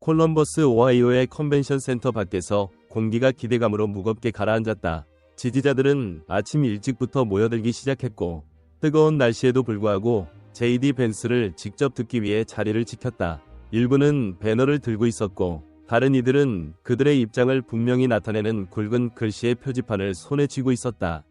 콜럼버스 오하이오의 컨벤션 센터 밖에서 공기가 기대감으로 무겁게 가라앉았다. 지지자들은 아침 일찍부터 모여들기 시작했고 뜨거운 날씨에도 불구하고 JD 벤스를 직접 듣기 위해 자리를 지켰다. 일부는 배너를 들고 있었고 다른 이들은 그들의 입장을 분명히 나타내는 굵은 글씨의 표지판을 손에 쥐고 있었다.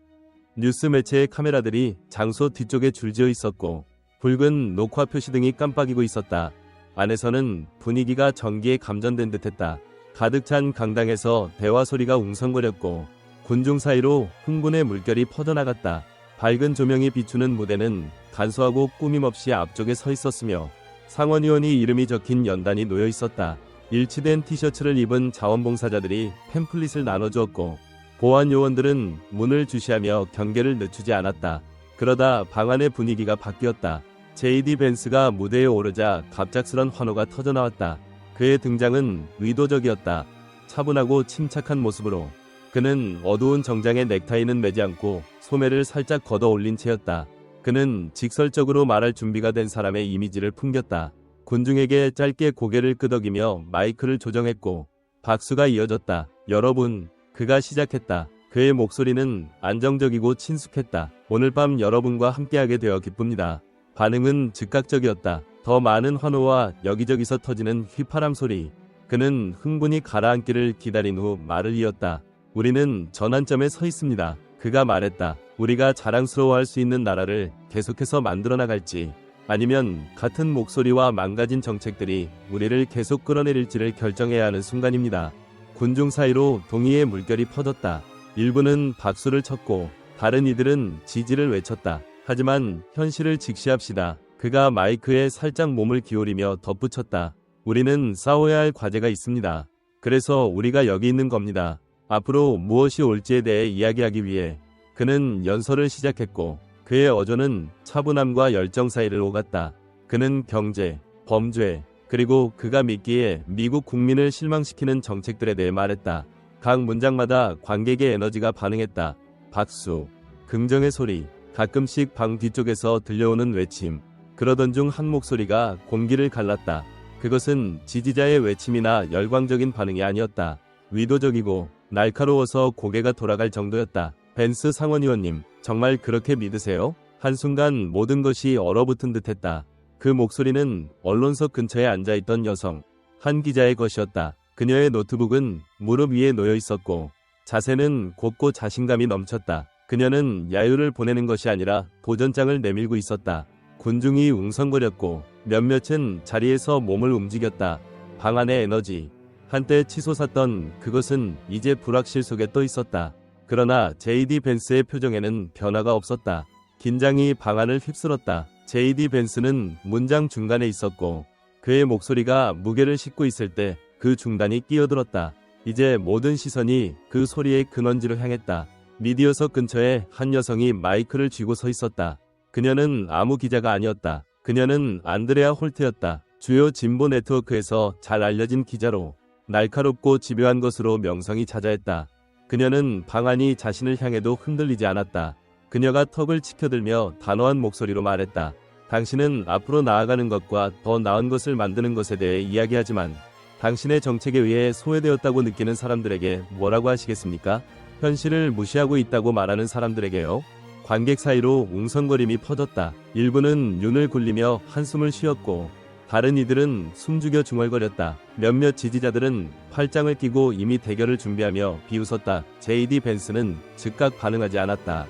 뉴스 매체의 카메라들이 장소 뒤쪽에 줄지어 있었고 붉은 녹화 표시등이 깜빡이고 있었다. 안에서는 분위기가 전기에 감전된 듯했다. 가득 찬 강당에서 대화 소리가 웅성거렸고 군중 사이로 흥분의 물결이 퍼져나갔다. 밝은 조명이 비추는 무대는 간소하고 꾸밈없이 앞쪽에 서 있었으며 상원의원이 이름이 적힌 연단이 놓여 있었다. 일치된 티셔츠를 입은 자원봉사자들이 팸플릿을 나눠주었고 보안 요원들은 문을 주시하며 경계를 늦추지 않았다. 그러다 방 안의 분위기가 바뀌었다. JD 벤스가 무대에 오르자 갑작스런 환호가 터져나왔다. 그의 등장은 의도적이었다. 차분하고 침착한 모습으로. 그는 어두운 정장에 넥타이는 매지 않고 소매를 살짝 걷어 올린 채였다. 그는 직설적으로 말할 준비가 된 사람의 이미지를 풍겼다. 군중에게 짧게 고개를 끄덕이며 마이크를 조정했고 박수가 이어졌다. 여러분, 그가 시작했다. 그의 목소리는 안정적이고 친숙했다. 오늘 밤 여러분과 함께하게 되어 기쁩니다. 반응은 즉각적이었다. 더 많은 환호와 여기저기서 터지는 휘파람 소리. 그는 흥분이 가라앉기를 기다린 후 말을 이었다. 우리는 전환점에 서 있습니다. 그가 말했다. 우리가 자랑스러워할 수 있는 나라를 계속해서 만들어 나갈지 아니면 같은 목소리와 망가진 정책들이 우리를 계속 끌어내릴지를 결정해야 하는 순간입니다. 군중 사이로 동의의 물결이 퍼졌다. 일부는 박수를 쳤고 다른 이들은 지지를 외쳤다. 하지만 현실을 직시합시다. 그가 마이크에 살짝 몸을 기울이며 덧붙였다. 우리는 싸워야 할 과제가 있습니다. 그래서 우리가 여기 있는 겁니다. 앞으로 무엇이 올지에 대해 이야기하기 위해 그는 연설을 시작했고 그의 어조는 차분함과 열정 사이를 오갔다. 그는 경제, 범죄, 그리고 그가 믿기에 미국 국민을 실망시키는 정책들에 대해 말했다. 각 문장마다 관객의 에너지가 반응했다. 박수, 긍정의 소리, 가끔씩 방 뒤쪽에서 들려오는 외침. 그러던 중 한 목소리가 공기를 갈랐다. 그것은 지지자의 외침이나 열광적인 반응이 아니었다. 의도적이고 날카로워서 고개가 돌아갈 정도였다. 벤스 상원의원님, 정말 그렇게 믿으세요? 한순간 모든 것이 얼어붙은 듯했다. 그 목소리는 언론석 근처에 앉아있던 여성, 한 기자의 것이었다. 그녀의 노트북은 무릎 위에 놓여 있었고 자세는 곱고 자신감이 넘쳤다. 그녀는 야유를 보내는 것이 아니라 도전장을 내밀고 있었다. 군중이 웅성거렸고 몇몇은 자리에서 몸을 움직였다. 방 안의 에너지, 한때 치솟았던 그것은 이제 불확실 속에 떠 있었다. 그러나 JD 벤스의 표정에는 변화가 없었다. 긴장이 방 안을 휩쓸었다. JD 벤스는 문장 중간에 있었고 그의 목소리가 무게를 싣고 있을 때 그 중단이 끼어들었다. 이제 모든 시선이 그 소리의 근원지로 향했다. 미디어석 근처에 한 여성이 마이크를 쥐고 서 있었다. 그녀는 아무 기자가 아니었다. 그녀는 안드레아 홀트였다. 주요 진보 네트워크에서 잘 알려진 기자로 날카롭고 집요한 것으로 명성이 자자했다. 그녀는 방 안이 자신을 향해도 흔들리지 않았다. 그녀가 턱을 치켜들며 단호한 목소리로 말했다. 당신은 앞으로 나아가는 것과 더 나은 것을 만드는 것에 대해 이야기하지만 당신의 정책에 의해 소외되었다고 느끼는 사람들에게 뭐라고 하시겠습니까? 현실을 무시하고 있다고 말하는 사람들에게요. 관객 사이로 웅성거림이 퍼졌다. 일부는 눈을 굴리며 한숨을 쉬었고 다른 이들은 숨죽여 중얼거렸다. 몇몇 지지자들은 팔짱을 끼고 이미 대결을 준비하며 비웃었다. JD 벤스는 즉각 반응하지 않았다.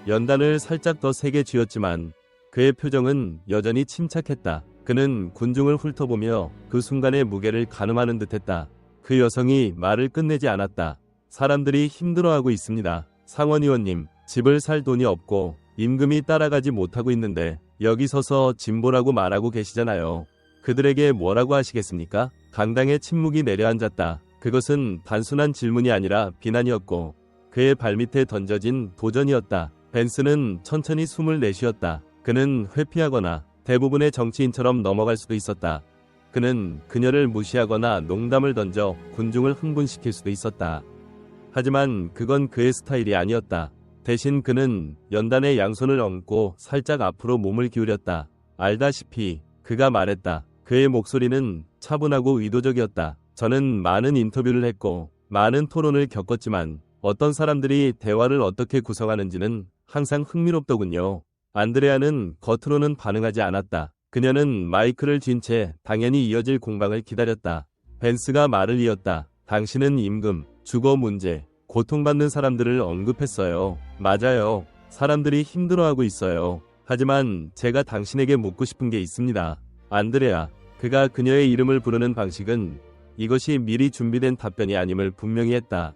연단을 살짝 더 세게 쥐었지만 그의 표정은 여전히 침착했다. 그는 군중을 훑어보며 그 순간의 무게를 가늠하는 듯했다. 그 여성이 말을 끝내지 않았다. 사람들이 힘들어하고 있습니다. 상원의원님, 집을 살 돈이 없고 임금이 따라가지 못하고 있는데 여기 서서 진보라고 말하고 계시잖아요. 그들에게 뭐라고 하시겠습니까? 강당의 침묵이 내려앉았다. 그것은 단순한 질문이 아니라 비난이었고 그의 발밑에 던져진 도전이었다. 벤스는 천천히 숨을 내쉬었다. 그는 회피하거나 대부분의 정치인처럼 넘어갈 수도 있었다. 그는 그녀를 무시하거나 농담을 던져 군중을 흥분시킬 수도 있었다. 하지만 그건 그의 스타일이 아니었다. 대신 그는 연단의 양손을 얹고 살짝 앞으로 몸을 기울였다. 알다시피 그가 말했다. 그의 목소리는 차분하고 의도적이었다. 저는 많은 인터뷰를 했고 많은 토론을 겪었지만 어떤 사람들이 대화를 어떻게 구성하는지는 항상 흥미롭더군요. 안드레아는 겉으로는 반응하지 않았다. 그녀는 마이크를 쥔 채 당연히 이어질 공방을 기다렸다. 벤스가 말을 이었다. 당신은 임금, 주거 문제, 고통받는 사람들을 언급했어요. 맞아요. 사람들이 힘들어하고 있어요. 하지만 제가 당신에게 묻고 싶은 게 있습니다. 안드레아, 그가 그녀의 이름을 부르는 방식은 이것이 미리 준비된 답변이 아님을 분명히 했다.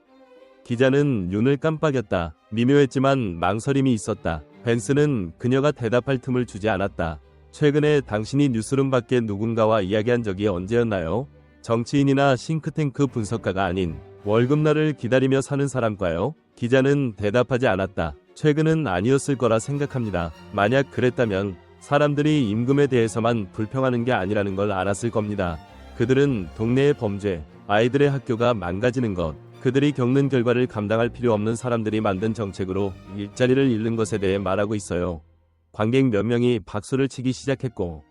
기자는 눈을 깜빡였다. 미묘했지만 망설임이 있었다. 벤스는 그녀가 대답할 틈을 주지 않았다. 최근에 당신이 뉴스룸 밖에 누군가와 이야기한 적이 언제였나요? 정치인이나 싱크탱크 분석가가 아닌 월급날을 기다리며 사는 사람과요? 기자는 대답하지 않았다. 최근은 아니었을 거라 생각합니다. 만약 그랬다면 사람들이 임금에 대해서만 불평하는 게 아니라는 걸 알았을 겁니다. 그들은 동네의 범죄, 아이들의 학교가 망가지는 것, 그들이 겪는 결과를 감당할 필요 없는 사람들이 만든 정책으로 일자리를 잃는 것에 대해 말하고 있어요. 관객 몇 명이 박수를 치기 시작했고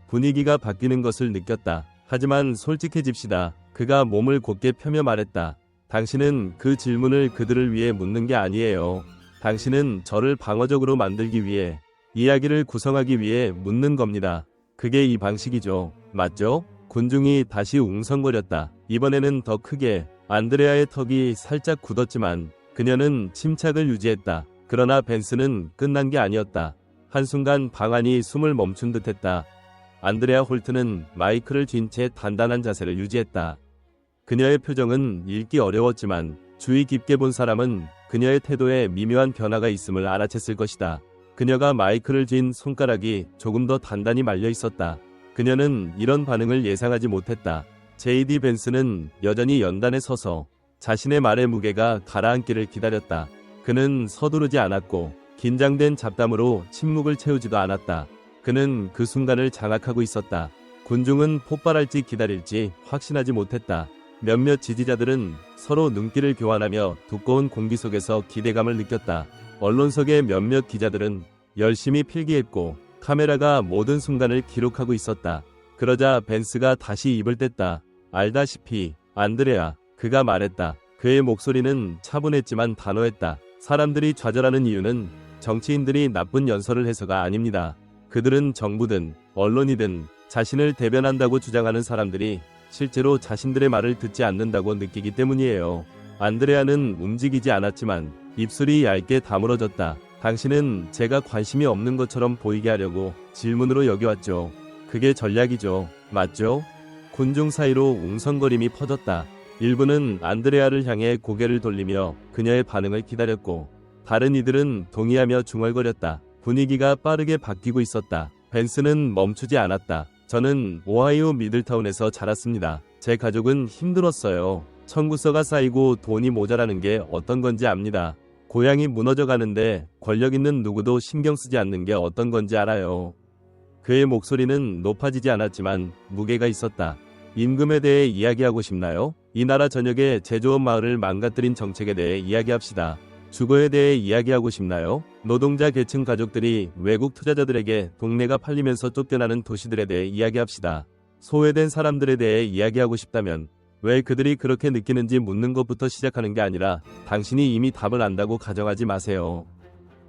분위기가 바뀌는 것을 느꼈다. 하지만 솔직해집시다. 그가 몸을 곧게 펴며 말했다. 당신은 그 질문을 그들을 위해 묻는 게 아니에요. 당신은 저를 방어적으로 만들기 위해, 이야기를 구성하기 위해 묻는 겁니다. 그게 이 방식이죠. 맞죠? 군중이 다시 웅성거렸다. 이번에는 더 크게. 안드레아의 턱이 살짝 굳었지만 그녀는 침착을 유지했다. 그러나 벤스는 끝난 게 아니었다. 한순간 방 안이 숨을 멈춘 듯했다. 안드레아 홀트는 마이크를 쥔 채 단단한 자세를 유지했다. 그녀의 표정은 읽기 어려웠지만 주의 깊게 본 사람은 그녀의 태도에 미묘한 변화가 있음을 알아챘을 것이다. 그녀가 마이크를 쥔 손가락이 조금 더 단단히 말려 있었다. 그녀는 이런 반응을 예상하지 못했다. J.D. 벤스는 여전히 연단에 서서 자신의 말의 무게가 가라앉기를 기다렸다. 그는 서두르지 않았고 긴장된 잡담으로 침묵을 채우지도 않았다. 그는 그 순간을 장악하고 있었다. 군중은 폭발할지 기다릴지 확신하지 못했다. 몇몇 지지자들은 서로 눈길을 교환하며 두꺼운 공기 속에서 기대감을 느꼈다. 언론석의 몇몇 기자들은 열심히 필기했고 카메라가 모든 순간을 기록하고 있었다. 그러자 벤스가 다시 입을 뗐다. 알다시피 안드레아, 그가 말했다. 그의 목소리는 차분했지만 단호했다. 사람들이 좌절하는 이유는 정치인들이 나쁜 연설을 해서가 아닙니다. 그들은 정부든 언론이든 자신을 대변한다고 주장하는 사람들이 실제로 자신들의 말을 듣지 않는다고 느끼기 때문이에요. 안드레아는 움직이지 않았지만 입술이 얇게 다물어졌다. 당신은 제가 관심이 없는 것처럼 보이게 하려고 질문으로 여겨왔죠. 그게 전략이죠. 맞죠? 군중 사이로 웅성거림이 퍼졌다. 일부는 안드레아를 향해 고개를 돌리며 그녀의 반응을 기다렸고 다른 이들은 동의하며 중얼거렸다. 분위기가 빠르게 바뀌고 있었다. 벤스는 멈추지 않았다. 저는 오하이오 미들타운에서 자랐습니다. 제 가족은 힘들었어요. 청구서가 쌓이고 돈이 모자라는 게 어떤 건지 압니다. 고향이 무너져 가는데 권력 있는 누구도 신경 쓰지 않는 게 어떤 건지 알아요. 그의 목소리는 높아지지 않았지만 무게가 있었다. 임금에 대해 이야기하고 싶나요? 이 나라 전역의 제조업 마을을 망가뜨린 정책에 대해 이야기합시다. 주거에 대해 이야기하고 싶나요? 노동자 계층 가족들이 외국 투자자들에게 동네가 팔리면서 쫓겨나는 도시들에 대해 이야기합시다. 소외된 사람들에 대해 이야기하고 싶다면 왜 그들이 그렇게 느끼는지 묻는 것부터 시작하는 게 아니라 당신이 이미 답을 안다고 가정하지 마세요.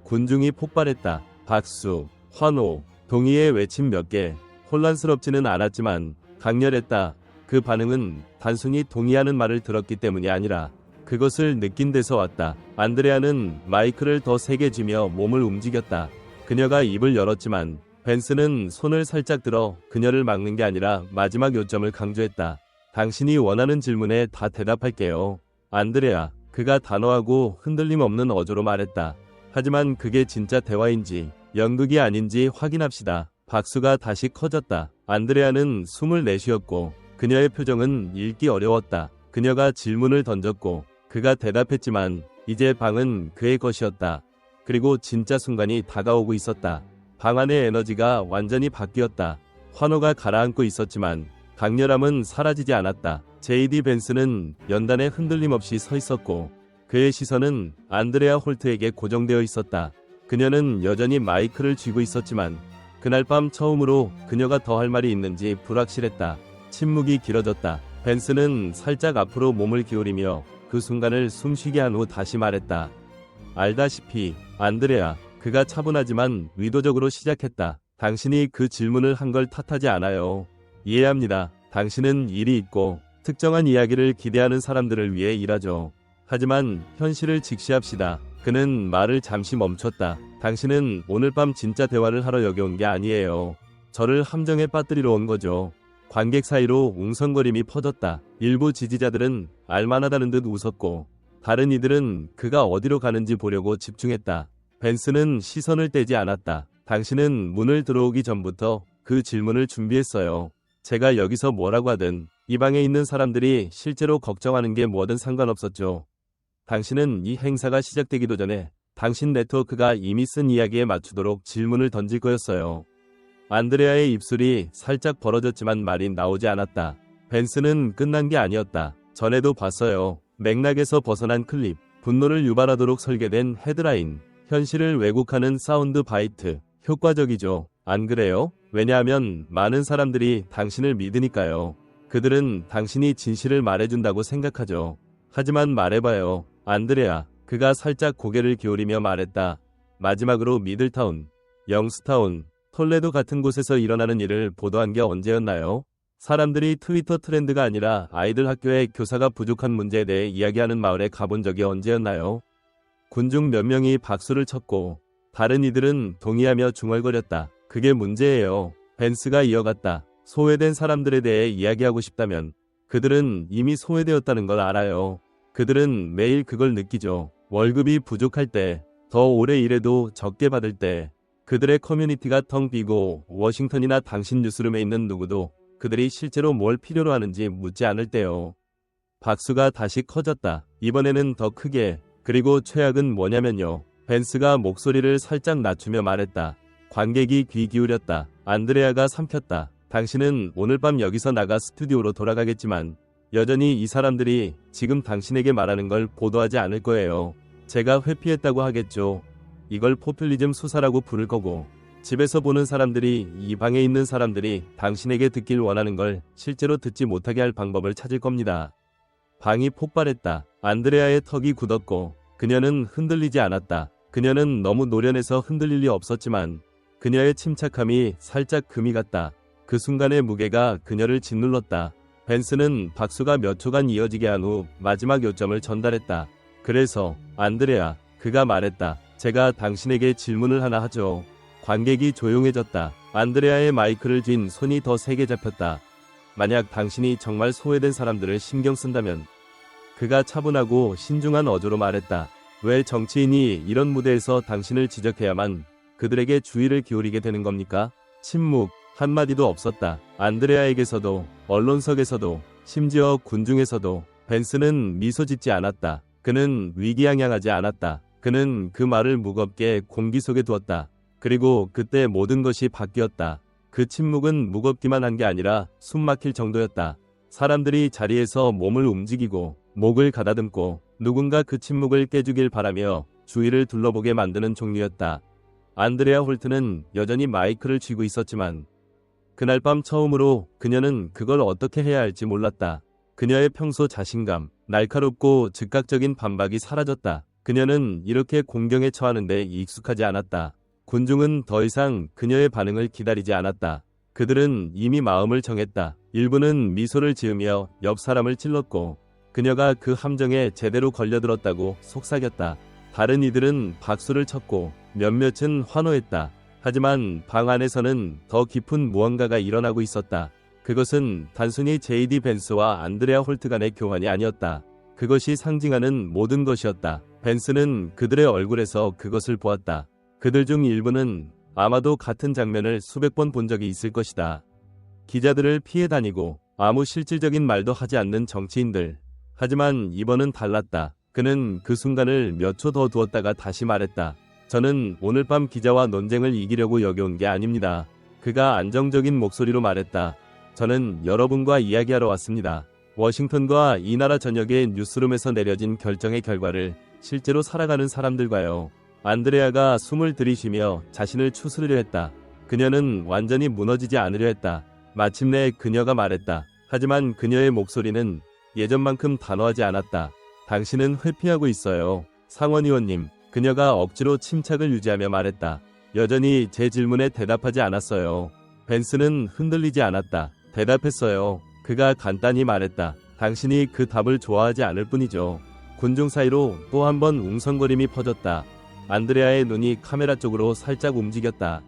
군중이 폭발했다. 박수, 환호, 동의의 외침 몇 개. 혼란스럽지는 않았지만 강렬했다. 그 반응은 단순히 동의하는 말을 들었기 때문이 아니라 그것을 느낀 데서 왔다. 안드레아는 마이크를 더 세게 쥐며 몸을 움직였다. 그녀가 입을 열었지만 벤스는 손을 살짝 들어 그녀를 막는 게 아니라 마지막 요점을 강조했다. 당신이 원하는 질문에 다 대답할게요. 안드레아, 그가 단호하고 흔들림 없는 어조로 말했다. 하지만 그게 진짜 대화인지 연극이 아닌지 확인합시다. 박수가 다시 커졌다. 안드레아는 숨을 내쉬었고 그녀의 표정은 읽기 어려웠다. 그녀가 질문을 던졌고 그가 대답했지만 이제 방은 그의 것이었다. 그리고 진짜 순간이 다가오고 있었다. 방 안의 에너지가 완전히 바뀌었다. 환호가 가라앉고 있었지만 강렬함은 사라지지 않았다. J.D. 벤스는 연단에 흔들림 없이 서 있었고 그의 시선은 안드레아 홀트에게 고정되어 있었다. 그녀는 여전히 마이크를 쥐고 있었지만 그날 밤 처음으로 그녀가 더 할 말이 있는지 불확실했다. 침묵이 길어졌다. 벤스는 살짝 앞으로 몸을 기울이며 그 순간을 숨쉬게 한 후 다시 말했다. 알다시피 안드레아, 그가 차분하지만 의도적으로 시작했다. 당신이 그 질문을 한 걸 탓하지 않아요. 이해합니다. 당신은 일이 있고 특정한 이야기를 기대하는 사람들을 위해 일하죠. 하지만 현실을 직시합시다. 그는 말을 잠시 멈췄다. 당신은 오늘 밤 진짜 대화를 하러 여기 온 게 아니에요. 저를 함정에 빠뜨리러 온 거죠. 관객 사이로 웅성거림이 퍼졌다. 일부 지지자들은 알만하다는 듯 웃었고 다른 이들은 그가 어디로 가는지 보려고 집중했다. 벤스는 시선을 떼지 않았다. 당신은 문을 들어오기 전부터 그 질문을 준비했어요. 제가 여기서 뭐라고 하든 이 방에 있는 사람들이 실제로 걱정하는 게 뭐든 상관없었죠. 당신은 이 행사가 시작되기도 전에 당신 네트워크가 이미 쓴 이야기에 맞추도록 질문을 던질 거였어요. 안드레아의 입술이 살짝 벌어졌지만 말이 나오지 않았다. 벤스는 끝난 게 아니었다. 전에도 봤어요. 맥락에서 벗어난 클립, 분노를 유발하도록 설계된 헤드라인, 현실을 왜곡하는 사운드 바이트. 효과적이죠. 안 그래요? 왜냐하면 많은 사람들이 당신을 믿으니까요. 그들은 당신이 진실을 말해준다고 생각하죠. 하지만 말해봐요. 안드레아, 그가 살짝 고개를 기울이며 말했다. 마지막으로 미들타운, 영스타운, 톨레도 같은 곳에서 일어나는 일을 보도한 게 언제였나요? 사람들이 트위터 트렌드가 아니라 아이들 학교에 교사가 부족한 문제에 대해 이야기하는 마을에 가본 적이 언제였나요? 군중 몇 명이 박수를 쳤고 다른 이들은 동의하며 중얼거렸다. 그게 문제예요. 벤스가 이어갔다. 소외된 사람들에 대해 이야기하고 싶다면 그들은 이미 소외되었다는 걸 알아요. 그들은 매일 그걸 느끼죠. 월급이 부족할 때, 더 오래 일해도 적게 받을 때, 그들의 커뮤니티가 텅 비고 워싱턴이나 당신 뉴스룸에 있는 누구도 그들이 실제로 뭘 필요로 하는지 묻지 않을 때요. 박수가 다시 커졌다. 이번에는 더 크게. 그리고 최악은 뭐냐면요. 벤스가 목소리를 살짝 낮추며 말했다. 관객이 귀 기울였다. 안드레아가 삼켰다. 당신은 오늘 밤 여기서 나가 스튜디오로 돌아가겠지만 여전히 이 사람들이 지금 당신에게 말하는 걸 보도하지 않을 거예요. 제가 회피했다고 하겠죠. 이걸 포퓰리즘 수사라고 부를 거고 집에서 보는 사람들이 이 방에 있는 사람들이 당신에게 듣길 원하는 걸 실제로 듣지 못하게 할 방법을 찾을 겁니다. 방이 폭발했다. 안드레아의 턱이 굳었고 그녀는 흔들리지 않았다. 그녀는 너무 노련해서 흔들릴 리 없었지만 그녀의 침착함이 살짝 금이 갔다. 그 순간의 무게가 그녀를 짓눌렀다. 벤스는 박수가 몇 초간 이어지게 한 후 마지막 요점을 전달했다. 그래서 안드레아, 그가 말했다. 제가 당신에게 질문을 하나 하죠. 관객이 조용해졌다. 안드레아의 마이크를 쥔 손이 더 세게 잡혔다. 만약 당신이 정말 소외된 사람들을 신경 쓴다면 그가 차분하고 신중한 어조로 말했다. 왜 정치인이 이런 무대에서 당신을 지적해야만 그들에게 주의를 기울이게 되는 겁니까? 침묵, 한마디도 없었다. 안드레아에게서도, 언론석에서도, 심지어 군중에서도 벤스는 미소 짓지 않았다. 그는 위기양양하지 않았다. 그는 그 말을 무겁게 공기 속에 두었다. 그리고 그때 모든 것이 바뀌었다. 그 침묵은 무겁기만 한 게 아니라 숨 막힐 정도였다. 사람들이 자리에서 몸을 움직이고 목을 가다듬고 누군가 그 침묵을 깨주길 바라며 주위를 둘러보게 만드는 종류였다. 안드레아 홀트는 여전히 마이크를 쥐고 있었지만 그날 밤 처음으로 그녀는 그걸 어떻게 해야 할지 몰랐다. 그녀의 평소 자신감, 날카롭고 즉각적인 반박이 사라졌다. 그녀는 이렇게 공경에 처하는데 익숙하지 않았다. 군중은 더 이상 그녀의 반응을 기다리지 않았다. 그들은 이미 마음을 정했다. 일부는 미소를 지으며 옆 사람을 찔렀고 그녀가 그 함정에 제대로 걸려들었다고 속삭였다. 다른 이들은 박수를 쳤고 몇몇은 환호했다. 하지만 방 안에서는 더 깊은 무언가가 일어나고 있었다. 그것은 단순히 JD 벤스와 안드레아 홀트 간의 교환이 아니었다. 그것이 상징하는 모든 것이었다. 벤스는 그들의 얼굴에서 그것을 보았다. 그들 중 일부는 아마도 같은 장면을 수백 번 본 적이 있을 것이다. 기자들을 피해 다니고 아무 실질적인 말도 하지 않는 정치인들. 하지만 이번은 달랐다. 그는 그 순간을 몇 초 더 두었다가 다시 말했다. 저는 오늘 밤 기자와 논쟁을 이기려고 여기 온 게 아닙니다. 그가 안정적인 목소리로 말했다. 저는 여러분과 이야기하러 왔습니다. 워싱턴과 이 나라 전역의 뉴스룸에서 내려진 결정의 결과를 실제로 살아가는 사람들과요. 안드레아가 숨을 들이쉬며 자신을 추스르려 했다. 그녀는 완전히 무너지지 않으려 했다. 마침내 그녀가 말했다. 하지만 그녀의 목소리는 예전만큼 단호하지 않았다. 당신은 회피하고 있어요. 상원의원님. 그녀가 억지로 침착을 유지하며 말했다. 여전히 제 질문에 대답하지 않았어요. 벤스는 흔들리지 않았다. 대답했어요. 그가 간단히 말했다. 당신이 그 답을 좋아하지 않을 뿐이죠. 군중 사이로 또 한 번 웅성거림이 퍼졌다. 안드레아의 눈이 카메라 쪽으로 살짝 움직였다.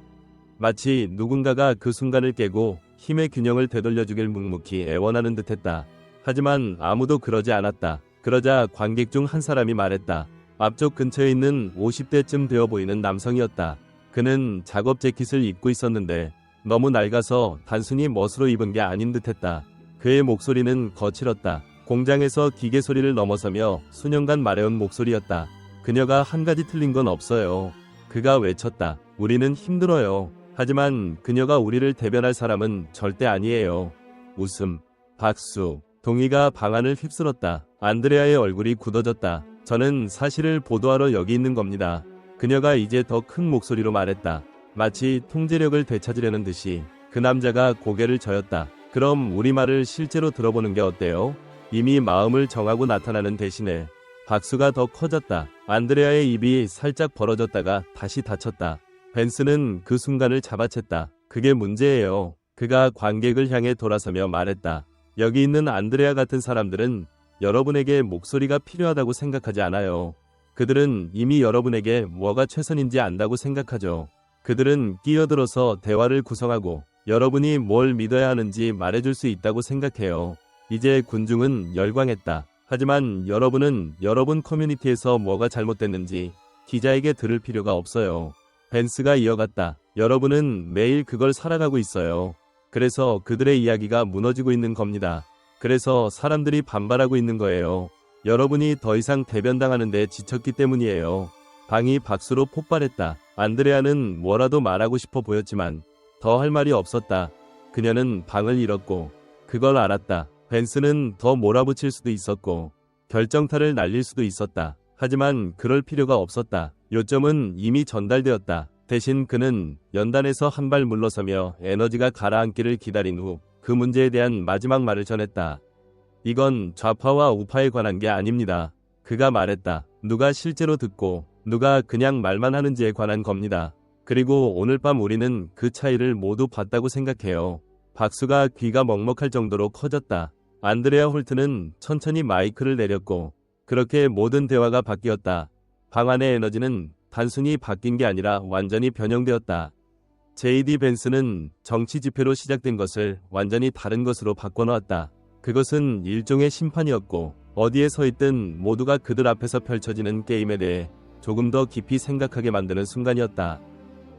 마치 누군가가 그 순간을 깨고 힘의 균형을 되돌려주길 묵묵히 애원하는 듯했다. 하지만 아무도 그러지 않았다. 그러자 관객 중 한 사람이 말했다. 앞쪽 근처에 있는 50대쯤 되어 보이는 남성이었다. 그는 작업 재킷을 입고 있었는데 너무 낡아서 단순히 멋으로 입은 게 아닌 듯했다. 그의 목소리는 거칠었다. 공장에서 기계 소리를 넘어서며 수년간 말해온 목소리였다. 그녀가 한 가지 틀린 건 없어요. 그가 외쳤다. 우리는 힘들어요. 하지만 그녀가 우리를 대변할 사람은 절대 아니에요. 웃음, 박수, 동의가 방안을 휩쓸었다. 안드레아의 얼굴이 굳어졌다. 저는 사실을 보도하러 여기 있는 겁니다. 그녀가 이제 더 큰 목소리로 말했다. 마치 통제력을 되찾으려는 듯이 그 남자가 고개를 저었다. 그럼 우리 말을 실제로 들어보는 게 어때요? 이미 마음을 정하고 나타나는 대신에 박수가 더 커졌다. 안드레아의 입이 살짝 벌어졌다가 다시 닫혔다. 벤스는 그 순간을 잡아챘다. 그게 문제예요. 그가 관객을 향해 돌아서며 말했다. 여기 있는 안드레아 같은 사람들은 여러분에게 목소리가 필요하다고 생각하지 않아요. 그들은 이미 여러분에게 뭐가 최선인지 안다고 생각하죠. 그들은 끼어들어서 대화를 구성하고 여러분이 뭘 믿어야 하는지 말해줄 수 있다고 생각해요. 이제 군중은 열광했다. 하지만 여러분은 여러분 커뮤니티에서 뭐가 잘못됐는지 기자에게 들을 필요가 없어요. 벤스가 이어갔다. 여러분은 매일 그걸 살아가고 있어요. 그래서 그들의 이야기가 무너지고 있는 겁니다. 그래서 사람들이 반발하고 있는 거예요. 여러분이 더 이상 대변당하는 데 지쳤기 때문이에요. 방이 박수로 폭발했다. 안드레아는 뭐라도 말하고 싶어 보였지만 더 할 말이 없었다. 그녀는 방을 잃었고 그걸 알았다. 벤스는 더 몰아붙일 수도 있었고 결정타를 날릴 수도 있었다. 하지만 그럴 필요가 없었다. 요점은 이미 전달되었다. 대신 그는 연단에서 한 발 물러서며 에너지가 가라앉기를 기다린 후 그 문제에 대한 마지막 말을 전했다. 이건 좌파와 우파에 관한 게 아닙니다. 그가 말했다. 누가 실제로 듣고 누가 그냥 말만 하는지에 관한 겁니다. 그리고 오늘 밤 우리는 그 차이를 모두 봤다고 생각해요. 박수가 귀가 먹먹할 정도로 커졌다. 안드레아 홀트는 천천히 마이크를 내렸고 그렇게 모든 대화가 바뀌었다. 방 안의 에너지는 단순히 바뀐 게 아니라 완전히 변형되었다. J.D. 벤스는 정치 집회로 시작된 것을 완전히 다른 것으로 바꿔놓았다. 그것은 일종의 심판이었고 어디에 서 있든 모두가 그들 앞에서 펼쳐지는 게임에 대해 조금 더 깊이 생각하게 만드는 순간이었다.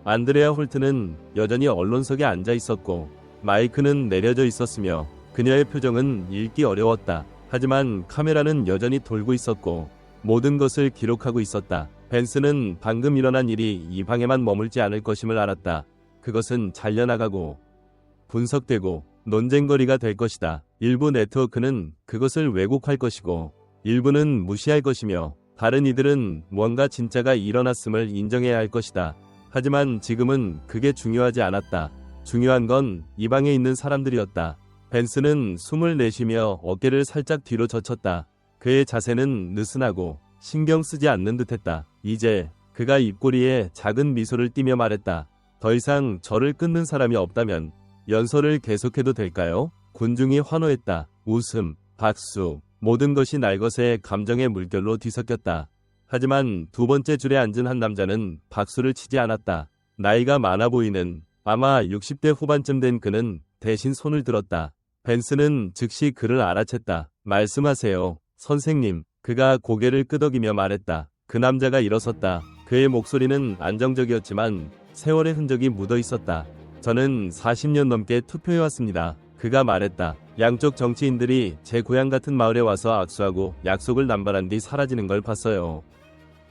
안드레아 홀트는 여전히 언론석에 앉아 있었고 마이크는 내려져 있었으며 그녀의 표정은 읽기 어려웠다. 하지만 카메라는 여전히 돌고 있었고 모든 것을 기록하고 있었다. 벤스는 방금 일어난 일이 이 방에만 머물지 않을 것임을 알았다. 그것은 잘려나가고 분석되고 논쟁거리가 될 것이다. 일부 네트워크는 그것을 왜곡할 것이고 일부는 무시할 것이며 다른 이들은 뭔가 진짜가 일어났음을 인정해야 할 것이다. 하지만 지금은 그게 중요하지 않았다. 중요한 건 이 방에 있는 사람들이었다. 벤스는 숨을 내쉬며 어깨를 살짝 뒤로 젖혔다. 그의 자세는 느슨하고 신경 쓰지 않는 듯했다. 이제 그가 입꼬리에 작은 미소를 띠며 말했다. 더 이상 저를 끊는 사람이 없다면 연설을 계속해도 될까요? 군중이 환호했다. 웃음, 박수, 모든 것이 날것의 감정의 물결로 뒤섞였다. 하지만 두 번째 줄에 앉은 한 남자는 박수를 치지 않았다. 나이가 많아 보이는 아마 60대 후반쯤 된 그는 대신 손을 들었다. 벤스는 즉시 그를 알아챘다. 말씀하세요, 선생님. 그가 고개를 끄덕이며 말했다. 그 남자가 일어섰다. 그의 목소리는 안정적이었지만 세월의 흔적이 묻어 있었다. 저는 40년 넘게 투표해왔습니다. 그가 말했다. 양쪽 정치인들이 제 고향 같은 마을에 와서 악수하고 약속을 남발한 뒤 사라지는 걸 봤어요.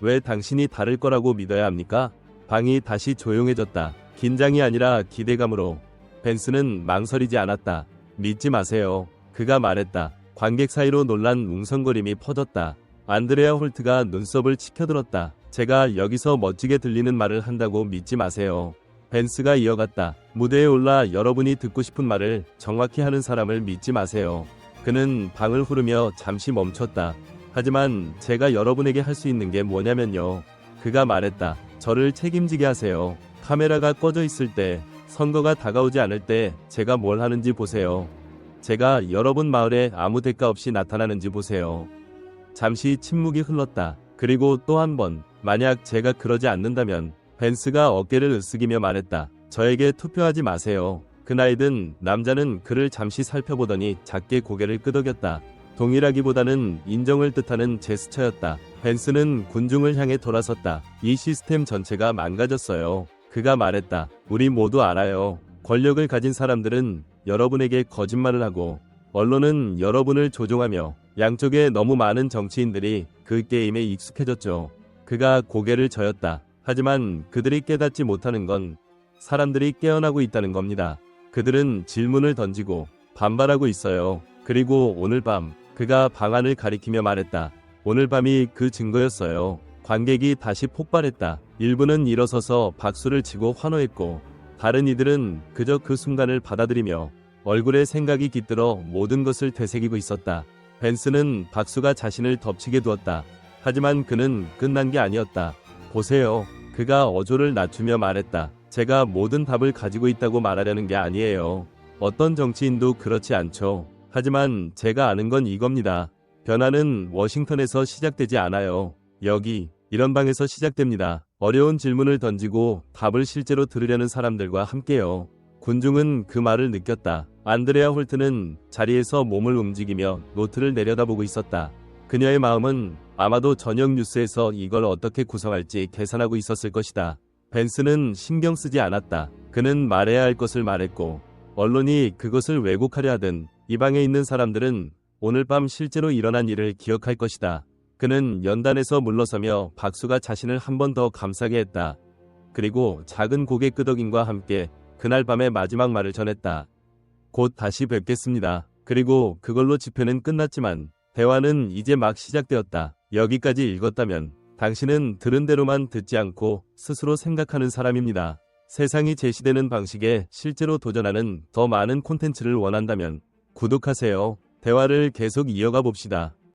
왜 당신이 다를 거라고 믿어야 합니까? 방이 다시 조용해졌다. 긴장이 아니라 기대감으로. 벤스는 망설이지 않았다. 믿지 마세요. 그가 말했다. 관객 사이로 놀란 웅성거림이 퍼졌다. 안드레아 홀트가 눈썹을 치켜들었다. 제가 여기서 멋지게 들리는 말을 한다고 믿지 마세요. 벤스가 이어갔다. 무대에 올라 여러분이 듣고 싶은 말을 정확히 하는 사람을 믿지 마세요. 그는 방을 후르며 잠시 멈췄다. 하지만 제가 여러분에게 할 수 있는 게 뭐냐면요. 그가 말했다. 저를 책임지게 하세요. 카메라가 꺼져 있을 때, 선거가 다가오지 않을 때 제가 뭘 하는지 보세요. 제가 여러분 마을에 아무 대가 없이 나타나는지 보세요. 잠시 침묵이 흘렀다. 그리고 또 한 번, 만약 제가 그러지 않는다면 벤스가 어깨를 으쓱이며 말했다. 저에게 투표하지 마세요. 그 나이 든 남자는 그를 잠시 살펴보더니 작게 고개를 끄덕였다. 동일하기보다는 인정을 뜻하는 제스처였다. 벤스는 군중을 향해 돌아섰다. 이 시스템 전체가 망가졌어요. 그가 말했다. 우리 모두 알아요. 권력을 가진 사람들은 여러분에게 거짓말을 하고 언론은 여러분을 조종하며 양쪽에 너무 많은 정치인들이 그 게임에 익숙해졌죠. 그가 고개를 저었다. 하지만 그들이 깨닫지 못하는 건 사람들이 깨어나고 있다는 겁니다. 그들은 질문을 던지고 반발하고 있어요. 그리고 오늘 밤 그가 방안을 가리키며 말했다. 오늘 밤이 그 증거였어요. 관객이 다시 폭발했다. 일부는 일어서서 박수를 치고 환호했고 다른 이들은 그저 그 순간을 받아들이며 얼굴에 생각이 깃들어 모든 것을 되새기고 있었다. 벤스는 박수가 자신을 덮치게 두었다. 하지만 그는 끝난 게 아니었다. 보세요. 그가 어조를 낮추며 말했다. 제가 모든 답을 가지고 있다고 말하려는 게 아니에요. 어떤 정치인도 그렇지 않죠. 하지만 제가 아는 건 이겁니다. 변화는 워싱턴에서 시작되지 않아요. 여기, 이런 방에서 시작됩니다. 어려운 질문을 던지고 답을 실제로 들으려는 사람들과 함께요. 군중은 그 말을 느꼈다. 안드레아 홀트는 자리에서 몸을 움직이며 노트를 내려다보고 있었다. 그녀의 마음은 아마도 저녁 뉴스에서 이걸 어떻게 구성할지 계산하고 있었을 것이다. 벤스는 신경 쓰지 않았다. 그는 말해야 할 것을 말했고 언론이 그것을 왜곡하려 하든 이 방에 있는 사람들은 오늘 밤 실제로 일어난 일을 기억할 것이다. 그는 연단에서 물러서며 박수가 자신을 한 번 더 감싸게 했다. 그리고 작은 고개 끄덕임과 함께 그날 밤의 마지막 말을 전했다. 곧 다시 뵙겠습니다. 그리고 그걸로 집회는 끝났지만 대화는 이제 막 시작되었다. 여기까지 읽었다면 당신은 들은 대로만 듣지 않고 스스로 생각하는 사람입니다. 세상이 제시되는 방식에 실제로 도전하는 더 많은 콘텐츠를 원한다면 구독하세요. 대화를 계속 이어가 봅시다.